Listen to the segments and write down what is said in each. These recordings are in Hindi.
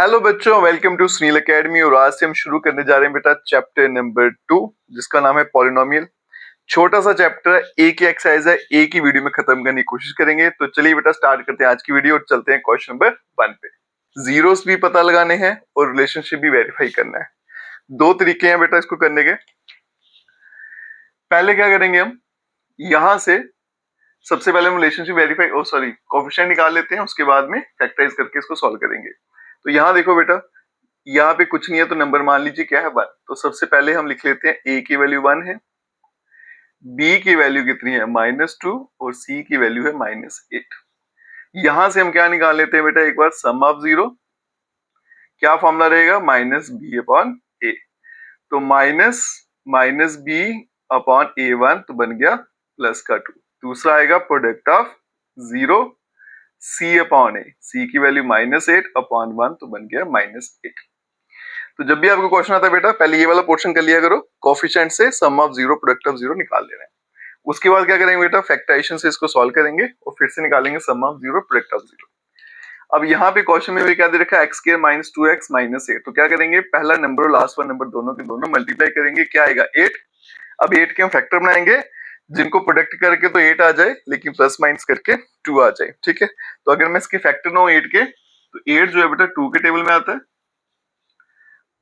हेलो बच्चों, वेलकम टू स्नील एकेडमी। और आज से हम शुरू करने जा रहे हैं बेटा चैप्टर नंबर 2, जिसका नाम है पॉलिनोमियल। छोटा सा चैप्टर है, एक ही एक्सरसाइज है, एक ही वीडियो में खत्म करने की कोशिश करेंगे। तो चलिए बेटा स्टार्ट करते हैं आज की वीडियो और चलते हैं क्वेश्चन नंबर 1 पे। जीरोस भी पता लगाने हैं और रिलेशनशिप भी वेरीफाई करना है। दो तरीके हैं बेटा इसको करने के। पहले क्या करेंगे हम, यहां से सबसे पहले हम रिलेशनशिप वेरीफाई कोएफिशिएंट निकाल लेते हैं, उसके बाद में फैक्टराइज करके इसको सॉल्व करेंगे। तो यहाँ देखो बेटा, यहाँ पे कुछ नहीं है तो नंबर मान लीजिए क्या है 1। तो सबसे पहले हम लिख लेते हैं a की वैल्यू 1 है, b की वैल्यू कितनी है -2 और c की वैल्यू है -8। यहां से हम क्या निकाल लेते हैं बेटा, एक बार सम ऑफ जीरो। क्या फॉर्मूला रहेगा, -b/a। तो माइनस b अपॉन a1 तो बन गया प्लस का 2। दूसरा आएगा product of zero c upon a, c की वैल्यू -8 अपॉन 1 तो बन गया -8। तो जब भी आपको क्वेश्चन आता है बेटा, पहले ये वाला पोर्शन कर लिया करो, कोएफिशिएंट से sum of zero product of zero निकाल लेना है। उसके बाद क्या करेंगे बेटा, फैक्टराइजेशन से इसको सॉल्व करेंगे और फिर से निकालेंगे sum of zero product of zero. अब यहाँ पे क्वेश्चन में भी क्या दे रखा है, x² - 2x - 8। तो क्या करेंगे, पहला नंबर और लास्ट वाला नंबर दोनों के दोनों मल्टीप्लाई करेंगे, क्या आएगा 8। अब 8 के हम फैक्टर बनाएंगे, जिनको प्रोडक्ट करके तो 8 आ जाए, लेकिन प्लस माइनस करके 2 आ जाए। ठीक है, तो अगर मैं इसके फैक्टर ना 8 के, तो 8 जो है बेटा 2 के टेबल में आता है,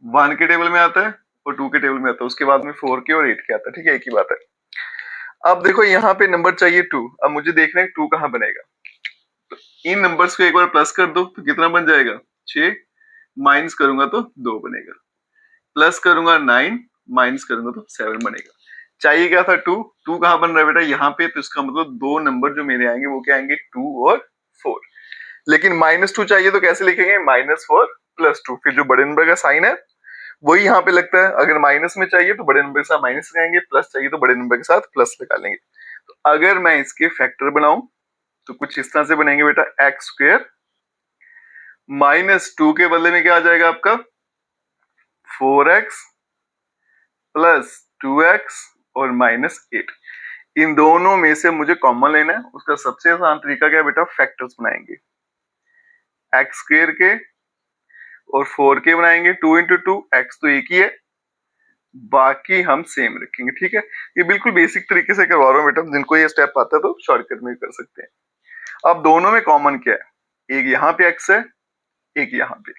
1 के टेबल में आता है और 2 के टेबल में आता है, उसके बाद में 4 के और 8 के आता है। ठीक है, एक ही बात है। अब देखो यहाँ पे नंबर चाहिए 2। अब मुझे देखना है 2 कहाँ बनेगा। तो इन नंबर्स को एक बार प्लस कर दो तो कितना बन जाएगा 6, माइनस करूंगा तो 2 बनेगा, प्लस करूंगा 9, माइनस करूंगा तो 7 बनेगा। चाहिए क्या था 2, 2 कहाँ बन रहा है बेटा यहाँ पे, तो इसका मतलब दो नंबर जो मेरे आएंगे वो क्या आएंगे 2 और 4। लेकिन -2 चाहिए तो कैसे लिखेंगे, -4 + 2। फिर जो बड़े नंबर का साइन है वही यहाँ पे लगता है। अगर माइनस में चाहिए तो बड़े नंबर के साथ माइनस लगाएंगे, प्लस चाहिए तो बड़े नंबर के साथ प्लस लगा लेंगे। तो अगर मैं इसके फैक्टर बनाऊं तो कुछ इस तरह से बनेंगे बेटा, x² -2 के बदले में क्या आ जाएगा आपका 4x + 2x और -8। इन दोनों में से मुझे कॉमन लेना है। उसका सबसे आसान तरीका क्या है बेटा, फैक्टर्स बनाएंगे, x² के और 4 के बनाएंगे, 2 × 2, x तो एक ही है, बाकी हम सेम रखेंगे। ठीक है, ये बिल्कुल बेसिक तरीके से करवा रहा हूँ बेटा, जिनको ये स्टेप आता है तो शॉर्टकट में कर सकते हैं। अब दोनों में कॉमन क्या है, एक यहाँ पे x है, एक यहाँ पे।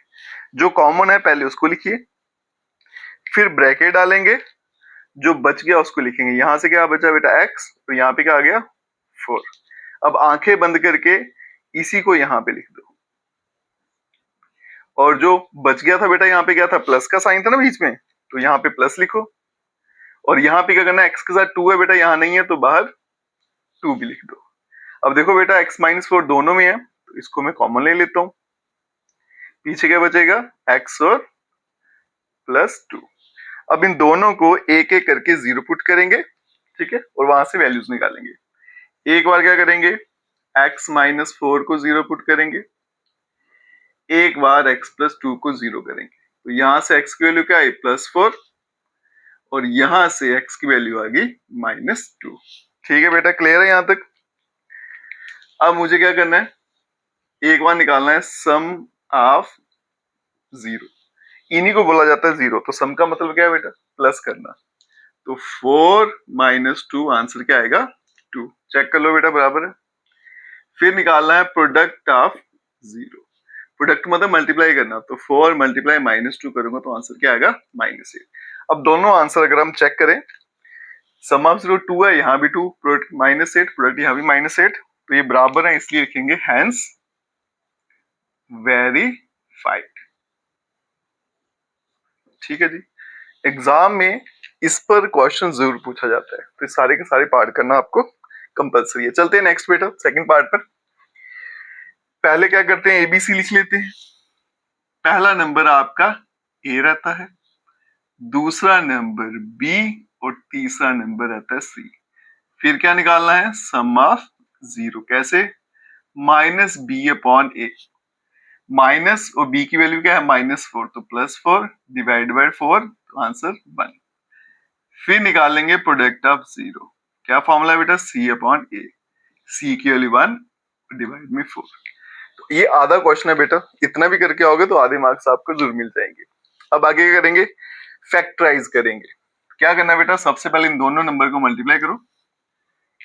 जो कॉमन है पहले उसको लिखिए, फिर ब्रैकेट डालेंगे, जो बच गया उसको लिखेंगे। यहां से क्या बचा बेटा x, तो यहाँ पे क्या आ गया 4। अब आंखें बंद करके इसी को यहाँ पे लिख दो, और जो बच गया था बेटा यहाँ पे क्या था, प्लस का साइन था ना बीच में, तो यहाँ पे प्लस लिखो। और यहाँ पे क्या करना है, x के साथ 2 है बेटा, यहाँ नहीं है तो बाहर 2 भी लिख दो। अब देखो बेटा x - 4 दोनों में है, तो इसको मैं कॉमन ले लेता हूँ। पीछे क्या बचेगा, x और +2। अब इन दोनों को एक एक करके 0 पुट करेंगे। ठीक है, और वहां से वैल्यूज निकालेंगे। एक बार क्या करेंगे, x - 4 को 0 पुट करेंगे, एक बार x + 2 को 0 करेंगे। तो यहां से x की वैल्यू क्या आई +4, और यहां से x की वैल्यू आ गई -2। ठीक है बेटा, क्लियर है यहां तक। अब मुझे क्या करना है, एक बार निकालना है सम ऑफ जीरो। इन्हीं को बोला जाता है जीरो। तो सम का मतलब क्या है बेटा, प्लस करना। तो 4 - 2 आंसर क्या आएगा 2। चेक कर लो बेटा, बराबर है। फिर निकालना है प्रोडक्ट ऑफ जीरो। प्रोडक्ट मतलब मल्टीप्लाई करना, तो 4 × -2 करूंगा तो आंसर क्या आएगा -8। अब दोनों आंसर अगर हम चेक करें, सम ऑफ जीरो 2 है, यहाँ भी 2, प्रोडक्ट -8, प्रोडक्ट यहाँ भी -8, तो ये बराबर है, इसलिए लिखेंगे हैंस वेरीफाइड। ठीक है जी, एग्जाम में इस पर क्वेश्चन जरूर पूछा जाता है, तो सारे के सारे पार्ट करना आपको कंपलसरी है। चलते हैं नेक्स्ट बेटा, सेकंड पार्ट पर। पहले क्या करते हैं, एबीसी लिख लेते हैं। पहला नंबर आपका ए रहता है, दूसरा नंबर बी और तीसरा नंबर रहता है सी। फिर क्या निकालना है, सम ऑफ जीरो। कैसे, -b/a। माइनस और b की वैल्यू क्या है -4, तो +4 डिवाइड बाय 4, तो आंसर 1। फिर निकालेंगे प्रोडक्ट ऑफ जीरो। क्या फॉर्मूला है बेटा, c/a। c की वैल्यू 1 डिवाइड में 4। तो ये आधा क्वेश्चन है बेटा, इतना भी करके आओगे तो आधे मार्क्स आपको जरूर मिल जाएंगे। अब आगे क्या करेंगे, फैक्टराइज करेंगे। क्या करना है बेटा, सबसे पहले इन दोनों नंबर को मल्टीप्लाई करो।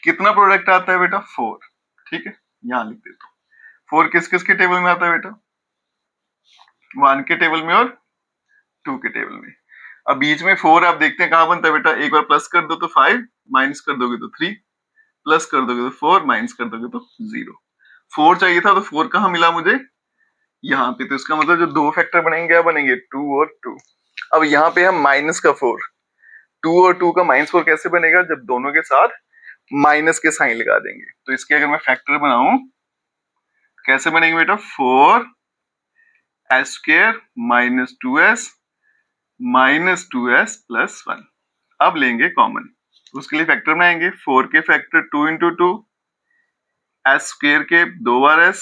कितना प्रोडक्ट आता है बेटा, 4। ठीक है, यहां लिख देता हूँ। 4 किस किस के टेबल में आता है बेटा, 1 के टेबल में और 2 के टेबल में। अब बीच में 4 आप देखते हैं कहां बनता है बेटा, एक बार प्लस कर दो तो 5, माइनस कर दोगे तो 3, प्लस कर दोगे तो 4, माइनस कर दोगे तो 0। 4 चाहिए था तो 4 कहां मिला मुझे, यहाँ पे। तो इसका मतलब जो दो फैक्टर बनेंगे क्या बनेंगे, 2 और 2। अब यहाँ पे हम माइनस का 4, 2 और 2 का -4 कैसे बनेगा, जब दोनों के साथ माइनस के साइन लगा देंगे। तो इसके अगर मैं फैक्टर बनाऊं कैसे बनेंगे बेटा, 4 S square minus 2s minus 2s plus 1। अब लेंगे कॉमन, उसके लिए फैक्टर बनाएंगे। 4 के फैक्टर 2 इंटू 2, एस स्क्वायर के 2 बार s,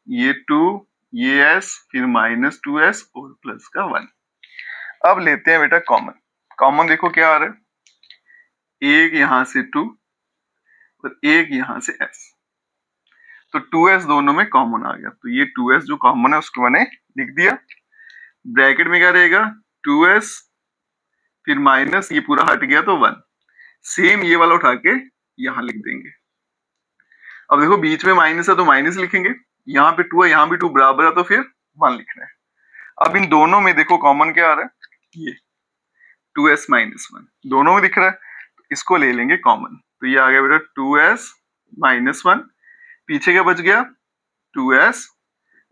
ये 2 ये s, फिर माइनस 2s और प्लस का 1। अब लेते हैं बेटा कॉमन। कॉमन देखो क्या आ रहा है, एक यहां से 2 और एक यहां से s, तो 2s दोनों में कॉमन आ गया। तो ये 2s जो कॉमन है उसको मैंने लिख दिया। ब्रैकेट में क्या रहेगा, 2s फिर माइनस, ये पूरा हट गया तो 1। सेम ये वाला उठा के यहां लिख देंगे। अब देखो बीच में माइनस है तो माइनस लिखेंगे, यहाँ पे 2 है यहाँ भी 2 बराबर है तो फिर 1 लिखना है। अब इन दोनों में देखो कॉमन क्या आ रहा है, ये 2s माइनस 1 दोनों में दिख रहा है, तो इसको ले लेंगे कॉमन। तो ये आ गया बेटा 2s माइनस 1, पीछे क्या बच गया 2s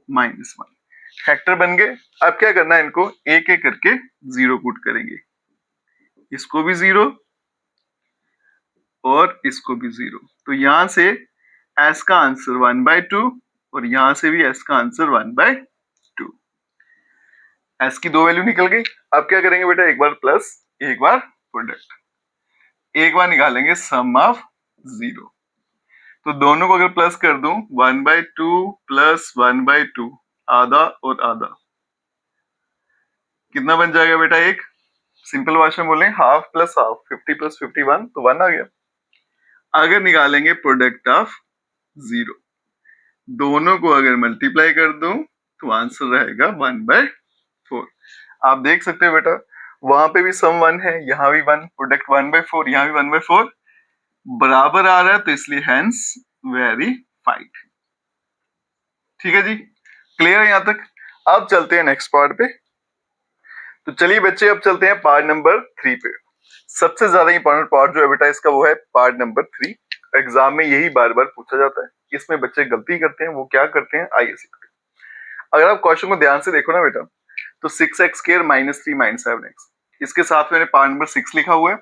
माइनस 1। फैक्टर बन गए। अब क्या करना है, इनको एक एक करके 0 पुट करेंगे, इसको भी 0 और इसको भी 0। तो यहां से s का आंसर 1/2 और यहां से भी s का आंसर 1/2। s की दो वैल्यू निकल गई। अब क्या करेंगे बेटा, एक बार प्लस एक बार प्रोडक्ट, एक बार निकालेंगे सम ऑफ 0। तो दोनों को अगर प्लस कर दूं 1/2 प्लस 1/2, आधा और आधा, कितना बन जाएगा बेटा, एक सिंपल भाषा में बोले हाफ प्लस हाफ, 50 प्लस 51 तो 1 आ गया। अगर निकालेंगे प्रोडक्ट ऑफ 0, दोनों को अगर मल्टीप्लाई कर दूं तो आंसर रहेगा 1/4। आप देख सकते हो बेटा वहां पे भी सम 1 है, यहाँ भी 1, प्रोडक्ट 1/4, यहाँ भी 1/4 बराबर आ रहा है, तो इसलिए हेंस वेरीफाइड। ठीक है जी, क्लियर है यहाँ तक। अब चलते हैं नेक्स्ट पार्ट पे। तो चलिए बच्चे अब चलते हैं पार्ट नंबर 3 पे। सबसे ज्यादा इंपॉर्टेंट पार्ट जो है बेटा इसका वो है पार्ट नंबर 3। एग्जाम में यही बार बार पूछा जाता है, इसमें बच्चे गलती करते हैं, वो क्या करते हैं आइए सीखते हैं। अगर आप क्वेश्चन को ध्यान से देखो ना बेटा, तो 6x square minus 3 minus 7x, इसके साथ मैंने पार्ट नंबर 6 लिखा हुआ है।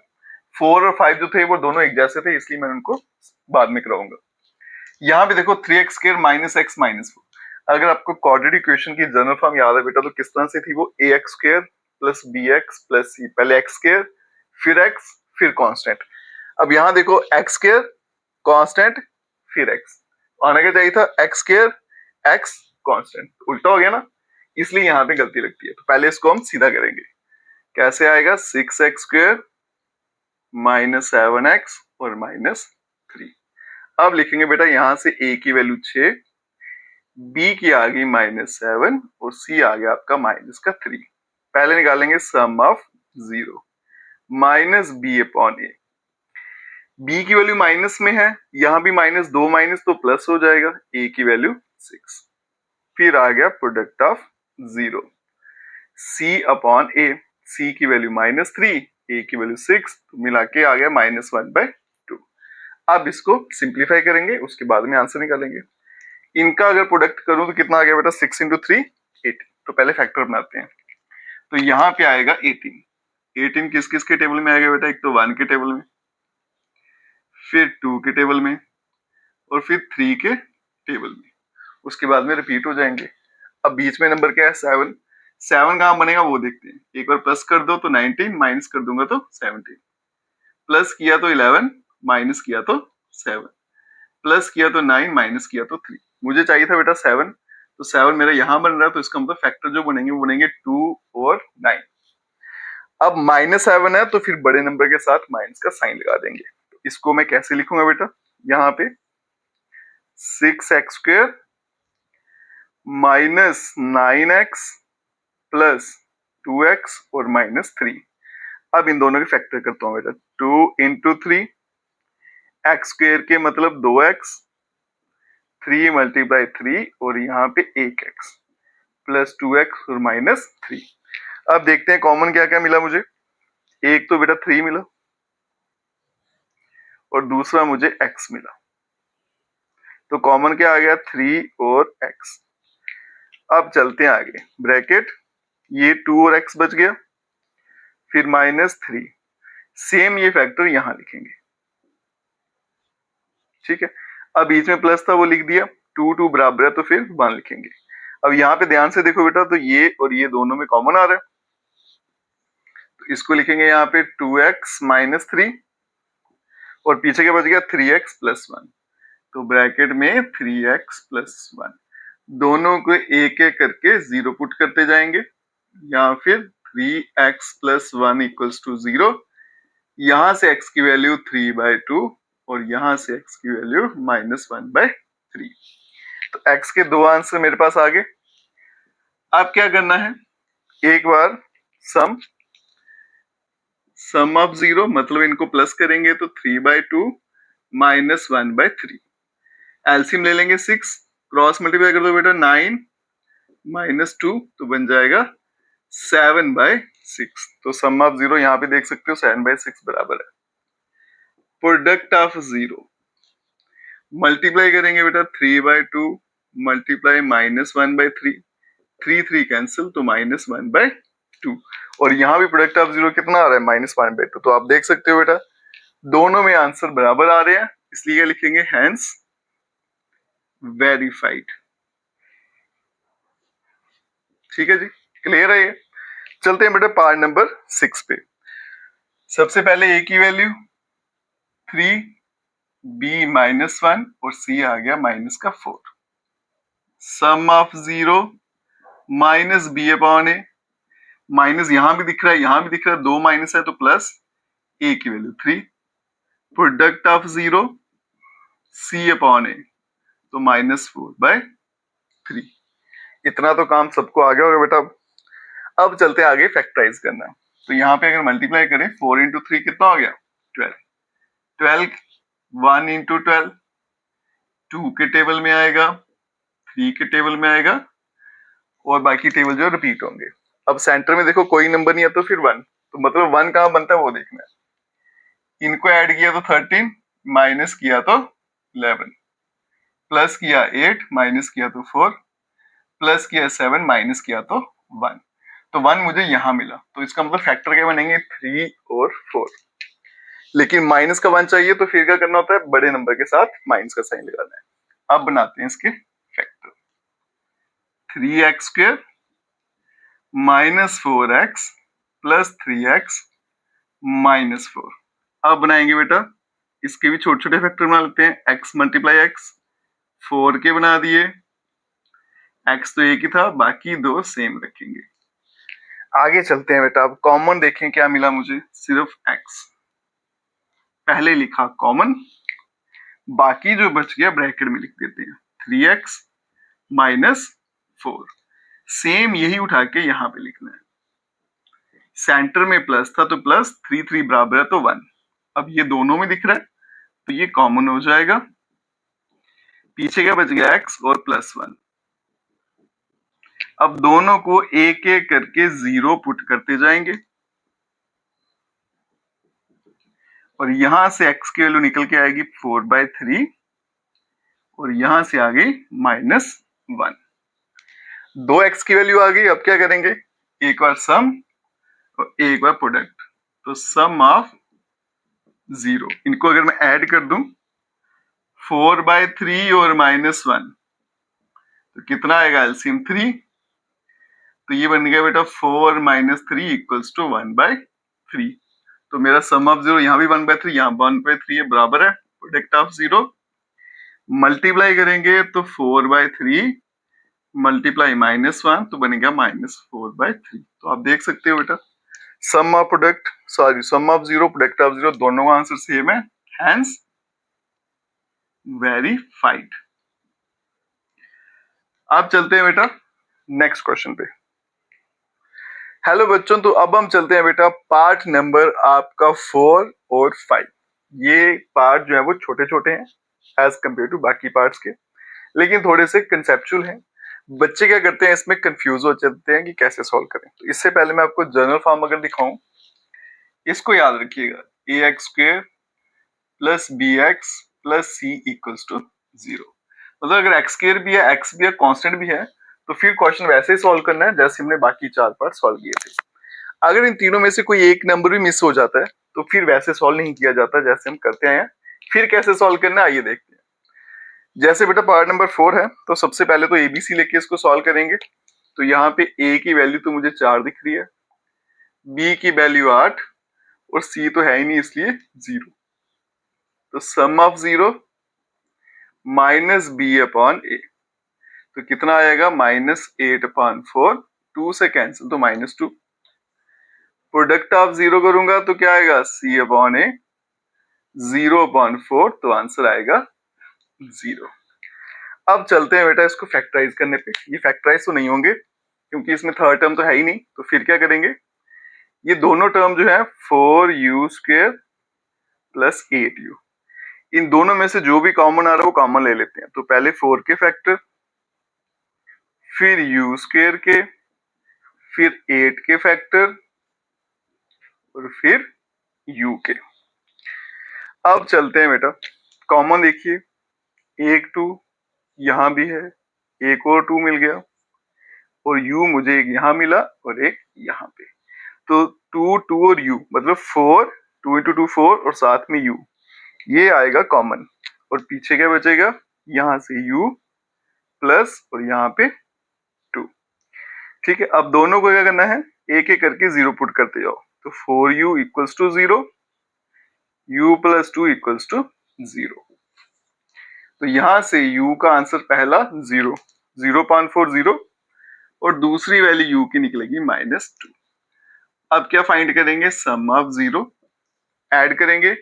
4 और 5 जो थे वो दोनों एक जैसे थे, इसलिए मैं उनको बाद में कराऊंगा। यहाँ पे देखो 3x square minus x minus 4। अगर आपको क्वाड्रेटिक इक्वेशन की जनरल फॉर्म याद है बेटा, तो किस तरह से थी वो, ax square plus bx plus c, पहले x स्क्वायर फिर x फिर कांस्टेंट। अब यहाँ देखो x स्क्वायर कांस्टेंट फिर x, आना क्या चाहिए था x स्क्वायर x कांस्टेंट, उल्टा हो गया ना, इसलिए यहाँ पे गलती लगती है। तो पहले इसको हम सीधा करेंगे, कैसे आएगा 6x स्क्वायर माइनस 7x और माइनस 3। अब लिखेंगे बेटा यहां से a की वैल्यू 6, b की आ गई -7 और c आ गया आपका माइनस का 3। पहले निकालेंगे sum of 0 minus b upon a। b की वैल्यू माइनस में है, यहां भी माइनस, दो माइनस तो प्लस हो जाएगा, a की वैल्यू 6। फिर आ गया product of 0 c upon a, c की वैल्यू -3, a की वैल्यू 6, तो मिला के आ गया -1/2। अब इसको सिंप्लीफाई करेंगे, उसके बाद में आंसर निकालेंगे। इनका अगर प्रोडक्ट करूं तो कितना आ गया बेटा, 6 इंटू 3 18। तो पहले फैक्टर बनाते हैं, तो यहाँ पे आएगा 18। 18 किस किस के टेबल में आएगा बेटा, एक तो 1 के टेबल में, फिर 2 के टेबल में और फिर 3 के टेबल में, उसके बाद में रिपीट हो जाएंगे। अब बीच में नंबर क्या है 7, 7 कहां बनेगा वो देखते हैं। एक बार प्लस कर दो तो 19, माइनस कर दूंगा तो 17, प्लस किया तो 11, माइनस किया तो 7, प्लस किया तो 9, माइनस किया तो 3। मुझे चाहिए था बेटा 7, तो 7 मेरा यहां बन रहा है, तो इसका मतलब फैक्टर जो बनेंगे वो बनेंगे 2 और 9। अब -7 है तो फिर बड़े नंबर के साथ माइनस का साइन लगा देंगे। तो इसको मैं कैसे लिखूंगा बेटा, यहाँ पे 6x square minus 9x plus 2x और माइनस 3। अब इन दोनों के फैक्टर करता हूं बेटा, 2 इंटू 3, एक्स स्क्वेयर के मतलब 2x, 3 मल्टीप्लाई 3 और यहाँ पे 1x प्लस 2x और माइनस 3। अब देखते हैं कॉमन क्या क्या मिला मुझे। एक तो बेटा 3 मिला और दूसरा मुझे x मिला, तो कॉमन क्या आ गया, 3 और x। अब चलते हैं आगे, ब्रैकेट, ये 2 और x बच गया, फिर माइनस 3, सेम ये फैक्टर यहां लिखेंगे, ठीक है। अब बीच में प्लस था वो लिख दिया, 2 2 बराबर है तो फिर 1 लिखेंगे। अब यहाँ पे ध्यान से देखो बेटा, तो ये और ये दोनों में कॉमन आ रहा है, तो इसको लिखेंगे यहाँ पे 2x माइनस 3 और पीछे क्या बच गया 3x प्लस 1, तो ब्रैकेट में 3x प्लस 1, दोनों को एक एक करके जीरो पुट करते जाएंगे, या फिर 3x प्लस 1 इक्वल्स टू 0, यहां से x की वैल्यू 3/2 और यहां से x की वैल्यू माइनस 1/3। तो x के दो आंसर मेरे पास आ गए। अब क्या करना है, एक बार सम ऑफ 0 मतलब इनको प्लस करेंगे तो 3/2 माइनस 1/3, एलसीएम ले लेंगे 6, क्रॉस मल्टीप्लाई कर दो बेटा 9 माइनस 2 तो बन जाएगा 7/6। तो सम ऑफ 0 यहाँ पे देख सकते हो 7/6 बराबर है प्रोडक्ट ऑफ 0, मल्टीप्लाई करेंगे बेटा 3/2 मल्टीप्लाई माइनस 1/3, 3 3 कैंसिल तो माइनस 1/2, और यहाँ भी प्रोडक्ट ऑफ 0 कितना आ रहा है, माइनस 1/2। तो आप देख सकते हो बेटा दोनों में आंसर बराबर आ रहे हैं, इसलिए लिखेंगे हैंस वेरीफाइड। ठीक है जी, क्लियर है ये। चलते हैं बेटा पार्ट नंबर 6 पे। सबसे पहले ए की वैल्यू 3, बी माइनस 1 और सी आ गया माइनस का 4। Sum of 0 minus B upon A, minus यहां भी दिख रहा है यहां भी दिख रहा है, दो माइनस है तो प्लस, ए की value 3, product of 0 C upon A तो माइनस 4/3। इतना तो काम सबको आ गया होगा बेटा। अब चलते हैं आगे फैक्टराइज करना। तो यहाँ पे अगर मल्टीप्लाई करें 4 इंटू 3 कितना हो गया 12, 12 1 इंटू 12 2 के टेबल में आएगा, 3 के टेबल में आएगा और बाकी टेबल जो रिपीट होंगे। अब सेंटर में देखो कोई नंबर नहीं है तो फिर 1, तो मतलब 1 कहां बनता है वो देखना है। इनको ऐड किया तो 13, माइनस किया तो 11, प्लस किया 8, माइनस किया तो 4, प्लस किया 7, माइनस किया तो 1, तो 1 मुझे यहां मिला। तो इसका मतलब फैक्टर क्या बनेंगे 3 और 4, लेकिन माइनस का 1 चाहिए तो फिर क्या करना होता है, बड़े नंबर के साथ माइनस का साइन लगाना है। अब बनाते हैं इसके factor, 3x square minus 4x plus 3x minus 4। अब बनाएंगे बेटा इसके भी छोटे छोटे फैक्टर बना लेते हैं, x मल्टीप्लाई x 4 के बना दिए, x तो एक ही था बाकी दो सेम रखेंगे। आगे चलते हैं बेटा, अब कॉमन देखें क्या मिला मुझे, सिर्फ x पहले लिखा कॉमन, बाकी जो बच गया ब्रैकेट में लिख देते हैं 3x माइनस 4, सेम यही उठा के यहां पे लिखना है। सेंटर में प्लस था तो प्लस, 3 3 बराबर है तो 1, अब ये दोनों में दिख रहा है तो ये कॉमन हो जाएगा, पीछे क्या बच गया x और प्लस 1। अब दोनों को एक एक करके जीरो पुट करते जाएंगे और यहां से x की वैल्यू निकल के आएगी 4/3 और यहां से आ गई माइनस 1, दो x की वैल्यू आ गई। अब क्या करेंगे, एक बार सम और एक बार प्रोडक्ट, तो सम ऑफ 0, इनको अगर मैं ऐड कर दूं 4/3 और माइनस 1 तो कितना आएगा, एलसीएम 3, तो ये बन गया बेटा 4 माइनस 3 इक्वल्स टू 1/3। तो मेरा सम ऑफ 0 यहाँ भी 1/3 यहाँ 1/3 है, बराबर है प्रोडक्ट ऑफ 0। मल्टीप्लाई करेंगे तो 4/3 मल्टीप्लाई माइनस 1 तो बनेगा माइनस 4/3। तो आप देख सकते हो बेटा sum of product sum of 0 product of 0 दोनों का आंसर सेम है, हैंस वेरीफाइड। आप चलते हैं बेटा नेक्स्ट क्वेश्चन पे। हेलो बच्चों, तो अब हम चलते हैं बेटा पार्ट नंबर आपका 4 और 5। ये पार्ट जो है वो छोटे छोटे हैं एज कम्पेयर टू बाकी पार्ट्स के, लेकिन थोड़े से कंसेप्चुअल हैं। बच्चे क्या करते हैं, इसमें कंफ्यूज हो जाते हैं कि कैसे सॉल्व करें। तो इससे पहले मैं आपको जनरल फॉर्म अगर दिखाऊं, इसको याद रखिएगा, A X square plus B X plus C equals to 0। मतलब अगर एक्स स्क्वेयर भी है, एक्स भी है, कांस्टेंट भी है, तो फिर क्वेश्चन वैसे ही सॉल्व करना है जैसे हमने बाकी 4 पार्ट सॉल्व किए थे। अगर इन तीनों में से कोई एक नंबर भी मिस हो जाता है तो फिर वैसे सॉल्व नहीं किया जाता जैसे हम करते हैं। फिर कैसे सॉल्व करना है आइए देखते हैं। जैसे बेटा पार्ट नंबर 4 है, तो सबसे पहले तो एबीसी लेके इसको सॉल्व करेंगे। तो यहाँ पे ए की वैल्यू तो मुझे 4 दिख रही है, बी की वैल्यू 8 और सी तो है ही नहीं इसलिए 0। तो सम of 0 minus B upon A, तो कितना आएगा -8/4, 2 से कैंसिल तो -2। प्रोडक्ट ऑफ 0 करूंगा तो क्या आएगा c अपॉन ए, 0/4, तो आंसर आएगा 0। अब चलते हैं बेटा इसको फैक्टराइज करने पे। ये फैक्टराइज तो नहीं होंगे क्योंकि इसमें थर्ड टर्म तो है ही नहीं, तो फिर क्या करेंगे, ये दोनों टर्म जो है 4u² प्लस 8u, इन दोनों में से जो भी कॉमन आ रहा है वो कॉमन ले लेते हैं। तो पहले 4 के फैक्टर, फिर u² के, फिर 8 के फैक्टर और फिर u के। अब चलते हैं बेटा, कॉमन देखिए, एक 2 यहां भी है, एक और 2 मिल गया और u मुझे एक यहां मिला और एक यहां पे। तो 2 2 और u मतलब 4, 2 into 2 4 और साथ में u, ये आएगा कॉमन। और पीछे क्या बचेगा, यहां से u प्लस और यहाँ पे 2। ठीक है, अब दोनों को क्या करना है, एक एक करके 0 पुट करते जाओ। तो 4u equals to 0, u plus 2 equals to 0। तो यहां से u का आंसर पहला 0, 0/4 0, और दूसरी वैल्यू u की निकलेगी -2। अब क्या फाइंड करेंगे, सम ऑफ 0 ऐड करेंगे,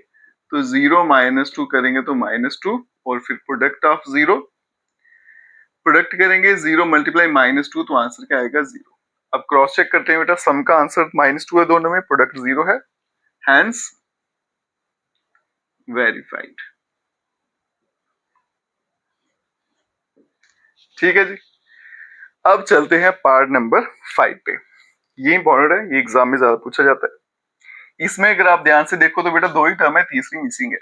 तो 0 -2 करेंगे तो -2, और फिर प्रोडक्ट ऑफ 0, प्रोडक्ट करेंगे 0 मल्टीप्लाई -2, तो आंसर क्या आएगा 0। अब क्रॉस चेक करते हैं बेटा, सम का आंसर -2 है दोनों में, प्रोडक्ट 0 है, हैंस वेरीफाइड। ठीक है जी। अब चलते हैं पार्ट नंबर 5 पे। ये इंपॉर्टेंट है, ये एग्जाम में ज्यादा पूछा जाता है। इसमें अगर आप ध्यान से देखो तो बेटा 2 ही टर्म है, तीसरी मिसिंग है।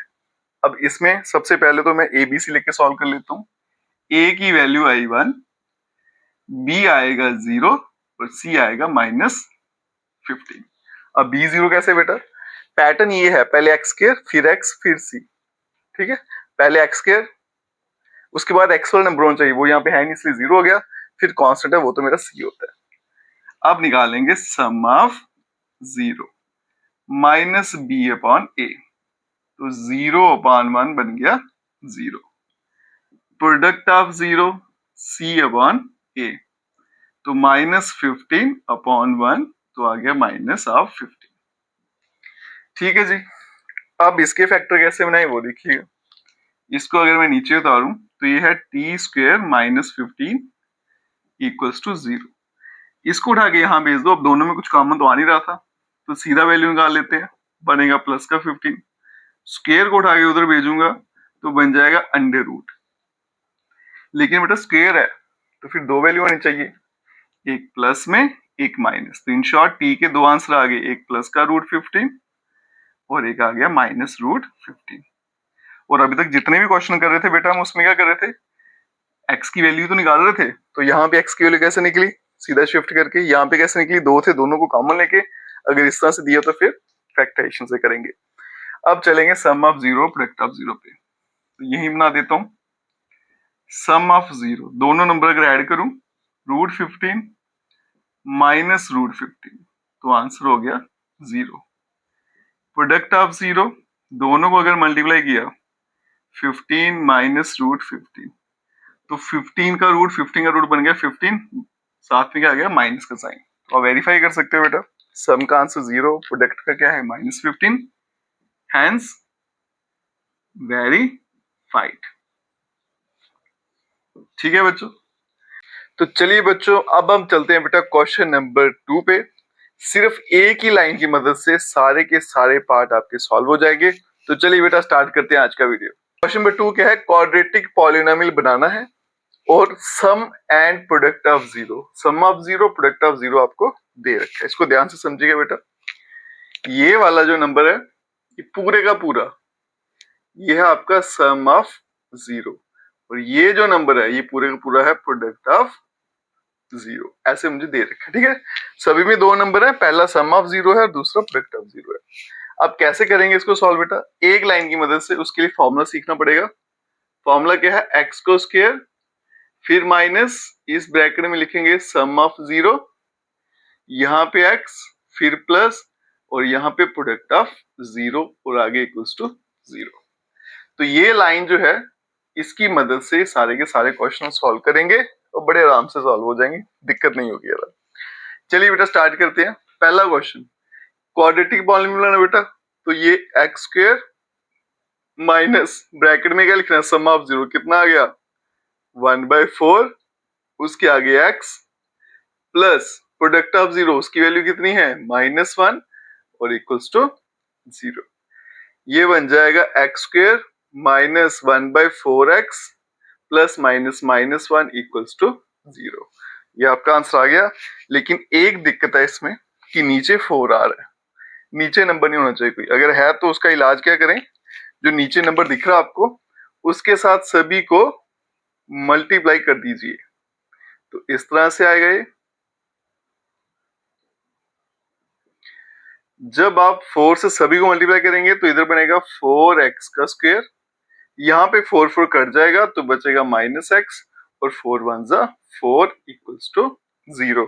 अब इसमें सबसे पहले तो मैं एबीसी लेके सॉल्व कर लेता हूँ। ए की वैल्यू आई 1, बी आएगा 0 और सी आएगा -15। अब बी 0 कैसे बेटा, पैटर्न ये है, पहले एक्स स्क्वायर फिर एक्स फिर सी। ठीक है, पहले एक्स स्क्वायर, उसके बाद एक्स वाला नंबर होना चाहिए, वो यहाँ पे है नहीं इसलिए 0 हो गया, फिर कांस्टेंट है वो तो मेरा सी होता है। अब निकालेंगे sum of 0 minus B upon A, तो 0/1 बन गया 0। Product of 0 C upon A, तो -15/1, तो आ गया -15। ठीक है जी। अब इसके फैक्टर कैसे बनाए वो देखिएगा। इसको अगर मैं नीचे उतारूं तो ये है t² -15 इक्वल्स टू 0। इसको उठा के यहाँ भेज दो, अब दोनों में कुछ कॉमन तो आ नहीं रहा था, तो सीधा वैल्यू निकाल लेते हैं, बनेगा प्लस का 15। स्क्वायर को उठा के उधर भेजूंगा तो बन जाएगा √। लेकिन बेटा स्क्वायर है तो फिर 2 वैल्यू आनी चाहिए, एक प्लस में एक माइनस। तो इन शॉर्ट टी के 2 आंसर आ गए, एक प्लस का √15 और एक आ गया -√15। और अभी तक जितने भी क्वेश्चन कर रहे थे बेटा हम उसमें क्या कर रहे थे, एक्स की वैल्यू तो निकाल रहे थे। तो यहाँ पे एक्स की वैल्यू कैसे निकली, सीधा शिफ्ट करके। यहाँ पे कैसे निकली, 2 थे, दोनों को कॉमन लेके। अगर इस तरह से दिया तो फिर फैक्टराइजेशन से करेंगे। अब चलेंगे सम ऑफ 0 प्रोडक्ट ऑफ 0 पे, तो यही बना देता हूँ। सम ऑफ 0, दोनों नंबर अगर ऐड करूं, √15 माइनस √15, तो आंसर हो गया 0। प्रोडक्ट ऑफ 0, दोनों को अगर मल्टीप्लाई किया, 15 माइनस √15, तो 15 का रूट बन गया 15, साथ में क्या आ गया माइनस का साइन। तो आप वेरीफाई कर सकते हो बेटा, सम का आंसर 0, प्रोडक्ट का क्या है -15, हैंस वेरीफाइड। ठीक है बच्चों। तो चलिए बच्चों, अब हम चलते हैं बेटा क्वेश्चन नंबर 2 पे। सिर्फ एक ही लाइन की मदद से सारे के सारे पार्ट आपके सॉल्व हो जाएंगे। तो चलिए बेटा स्टार्ट करते हैं आज का वीडियो। क्वेश्चन नंबर 2 क्या है? क्वाड्रेटिक पॉलिनोमियल बनाना है और sum and product of zero, sum of zero product of zero आपको दे रखा है। इसको ध्यान से समझिएगा बेटा। ये वाला जो नंबर है ये पूरे का पूरा ये है आपका सम ऑफ जीरो, और ये जो नंबर है ये पूरे का पूरा है प्रोडक्ट ऑफ जीरो। ऐसे मुझे दे रखा है, ठीक है। सभी में दो नंबर है, पहला सम ऑफ जीरो है और दूसरा प्रोडक्ट ऑफ जीरो है। अब कैसे करेंगे इसको सॉल्व बेटा? एक लाइन की मदद से। उसके लिए फॉर्मूला सीखना पड़ेगा। फॉर्मूला क्या है? एक्स को स्क्वायर, फिर माइनस, इस ब्रैकेट में लिखेंगे सम ऑफ जीरो, यहाँ पे एक्स, फिर प्लस, और यहाँ पे प्रोडक्ट ऑफ जीरो, और आगे इक्वल्स टू जीरो। तो ये लाइन जो है इसकी मदद से सारे के सारे क्वेश्चन सॉल्व करेंगे और बड़े आराम से सॉल्व हो जाएंगे, दिक्कत नहीं होगी यार। चलिए बेटा स्टार्ट करते हैं। पहला क्वेश्चन, क्वाड्रेटिक पॉलिनोमियल है बेटा, तो ये एक्स स्क्वायर माइनस ब्रैकेट में क्या लिखना है? सम ऑफ जीरो, कितना आ गया? 1/4, उसके आगे x, plus product of zero, उसकी वैल्यू कितनी है? -1, और इक्वल्स टू जीरो। ये बन जाएगा x square minus 1/4x plus -1 equals to zero. ये आपका आंसर आ गया। लेकिन एक दिक्कत है इसमें कि नीचे 4 आ रहा है, नीचे नंबर नहीं होना चाहिए कोई। अगर है तो उसका इलाज क्या करें? जो नीचे नंबर दिख रहा है आपको, उसके साथ सभी को मल्टीप्लाई कर दीजिए, तो इस तरह से आएगा ये। जब आप 4 से सभी को मल्टीप्लाई करेंगे तो इधर बनेगा 4x का स्क्वायर, यहाँ पे 4 कट जाएगा तो बचेगा -x, और 4 1 जा 4 इक्वल्स टू 0।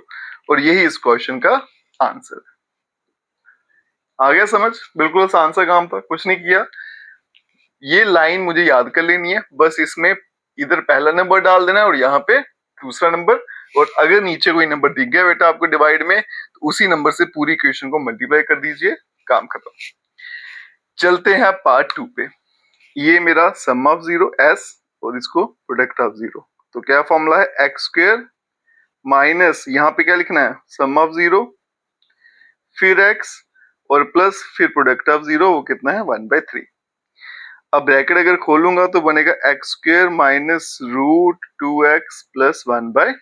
और यही इस क्वेश्चन का आंसर है। आ गया समझ? बिल्कुल आसान सा काम था, कुछ नहीं किया। ये लाइन मुझे याद कर लेनी है, बस इसमें इधर पहला नंबर डाल देना है और यहाँ पे दूसरा नंबर। और अगर नीचे कोई नंबर दिख गया बेटा आपको डिवाइड में, तो उसी नंबर से पूरी इक्वेशन को मल्टीप्लाई कर दीजिए, काम खत्म। चलते हैं पार्ट 2 पे। ये मेरा सम ऑफ जीरो s और इसको प्रोडक्ट ऑफ जीरो। तो क्या फॉर्मूला है? एक्स स्क्वायर माइनस, यहाँ पे क्या लिखना है? सम ऑफ जीरो, फिर x, और प्लस फिर प्रोडक्ट ऑफ जीरो, वो कितना है? 1/3। अब ब्रैकेट अगर खोलूंगा तो बनेगा x square minus √2x plus 1/3।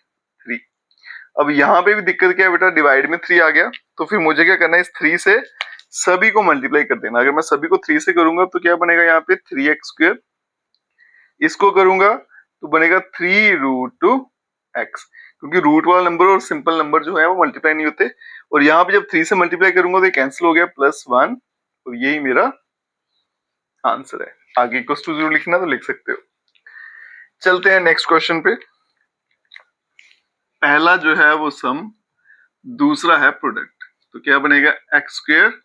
अब यहाँ पे भी दिक्कत क्या है बेटा? डिवाइड में 3 आ गया, तो फिर मुझे क्या करना है? इस 3 से सभी को मल्टीप्लाई कर देना। अगर मैं सभी को 3 से करूंगा तो क्या बनेगा? यहाँ पे 3x²। इसको करूंगा तो बनेगा 3√2x, क्योंकि रूट वाला नंबर और सिंपल नंबर जो है वो मल्टीप्लाई नहीं होते। और यहाँ पे जब 3 से मल्टीप्लाई करूंगा तो ये कैंसिल हो गया, +1, और यही मेरा आंसर है। आगे इक्वल्स टू 0 लिखना तो लिख सकते हो। चलते हैं नेक्स्ट क्वेश्चन पे। पहला जो है वो सम, दूसरा है प्रोडक्ट। तो क्या बनेगा? X square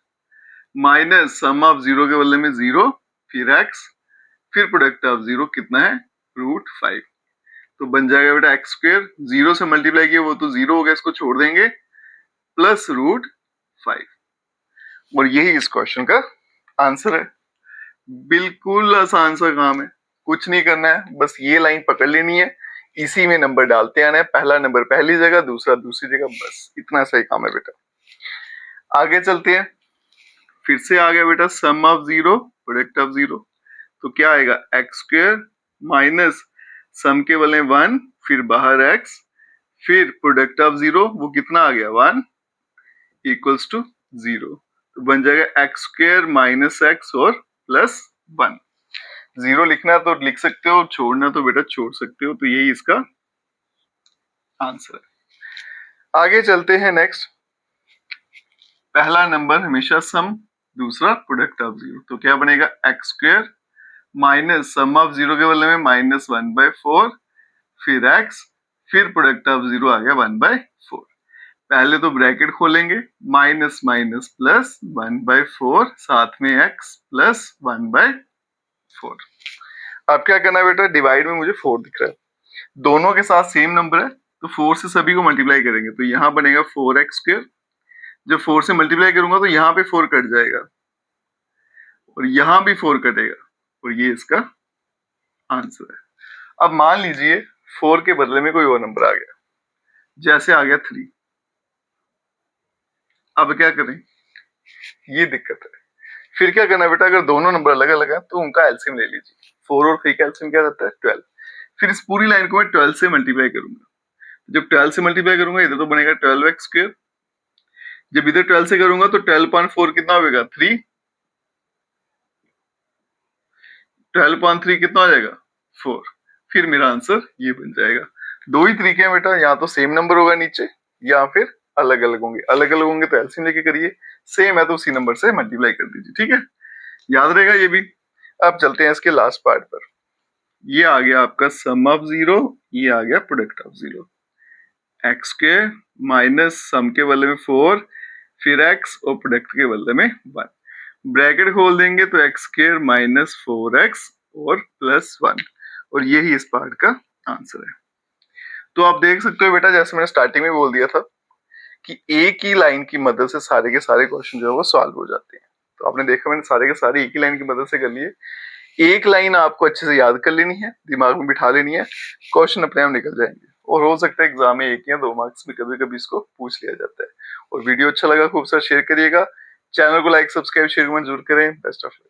minus sum of zero के बदले में 0, फिर x, फिर प्रोडक्ट ऑफ जीरो कितना है? √5। तो बन जाएगा बेटा एक्स स्क्वायर, 0 से मल्टीप्लाई किया वो तो 0 हो गया, इसको छोड़ देंगे, प्लस √5। और यही इस क्वेश्चन का आंसर है। बिल्कुल आसान सा काम है, कुछ नहीं करना है, बस ये लाइन पकड़ लेनी है, इसी में नंबर डालते आना है। पहला नंबर पहली जगह, दूसरा दूसरी जगह, बस इतना सही काम है बेटा। आगे चलते हैं। फिर से आ गया बेटा sum of zero product of zero. तो क्या आएगा? एक्स स्क्वायर माइनस सम के बदले 1, फिर बाहर x, फिर प्रोडक्ट ऑफ जीरो, वो कितना आ गया? 1 इक्वल्स टू 0। तो बन जाएगा एक्स स्क्वायर माइनस एक्स और प्लस 1। 0 लिखना तो लिख सकते हो, छोड़ना तो बेटा छोड़ सकते हो। तो यही इसका आंसर है। आगे चलते हैं नेक्स्ट। पहला नंबर हमेशा सम, दूसरा प्रोडक्ट ऑफ जीरो। तो क्या बनेगा? X square minus sum of zero के बदले में -1/4, फिर x, फिर प्रोडक्ट ऑफ जीरो आ गया 1/4। पहले तो ब्रैकेट खोलेंगे, माइनस माइनस प्लस 1/4, साथ में x प्लस 1/4। अब क्या करना है बेटा? डिवाइड में मुझे 4 दिख रहा है, दोनों के साथ सेम नंबर है, तो 4 से सभी को मल्टीप्लाई करेंगे। तो यहाँ बनेगा 4x²। जब 4 से मल्टीप्लाई करूंगा तो यहाँ पे 4 कट जाएगा, और यहाँ भी 4 कटेगा, और ये इसका आंसर है। अब मान लीजिए 4 के बदले में कोई और नंबर आ गया, जैसे आ गया 3। अब क्या करें, ये दिक्कत है। फिर क्या करना बेटा, अगर दोनों नंबर अलग अलग है तो उनका एलसीएम ले लीजिए। 4 और 3 का एलसीएम क्या रहता है 12। फिर इस पूरी लाइन को मैं 12 से मल्टीप्लाई करूंगा। जब 12 से मल्टीप्लाई करूंगा इधर तो बनेगा 12x स्क्वायर, जब इधर 12 से करूंगा तो 12/4 कितना होगा 3, 12/3 कितना हो जाएगा 4। फिर मेरा आंसर ये बन जाएगा। दो ही तरीके हैं बेटा, या तो सेम नंबर होगा नीचे या फिर अलग अलग होंगे। अलग अलग होंगे तो एलसीएम लेके करिए, सेम है तो उसी नंबर से मल्टीप्लाई कर दीजिए, ठीक है, याद रहेगा ये भी। अब चलते हैं इसके लास्ट पार्ट पर। ये आ गया आपका सम ऑफ जीरो, ये आ गया product of zero. X square minus sum के बदले में 4, फिर एक्स और प्रोडक्ट के बदले में 1। ब्रैकेट खोल देंगे तो एक्स स्क्वायर माइनस 4x और प्लस 1, और यही इस पार्ट का आंसर है। तो आप देख सकते हो बेटा, जैसे मैंने स्टार्टिंग में बोल दिया था कि एक ही लाइन की मदद से सारे के सारे क्वेश्चन जो है वो सॉल्व हो जाते हैं। तो आपने देखा मैंने सारे के सारे एक ही लाइन की मदद से कर लिए। एक लाइन आपको अच्छे से याद कर लेनी है, दिमाग में बिठा लेनी है, क्वेश्चन अपने आप निकल जाएंगे। और हो सकता है एग्जाम में 1 या 2 मार्क्स में कभी कभी इसको पूछ लिया जाता है। और वीडियो अच्छा लगा खूब सारा शेयर करिएगा, चैनल को लाइक सब्सक्राइब शेयर जरूर करें। Best of luck.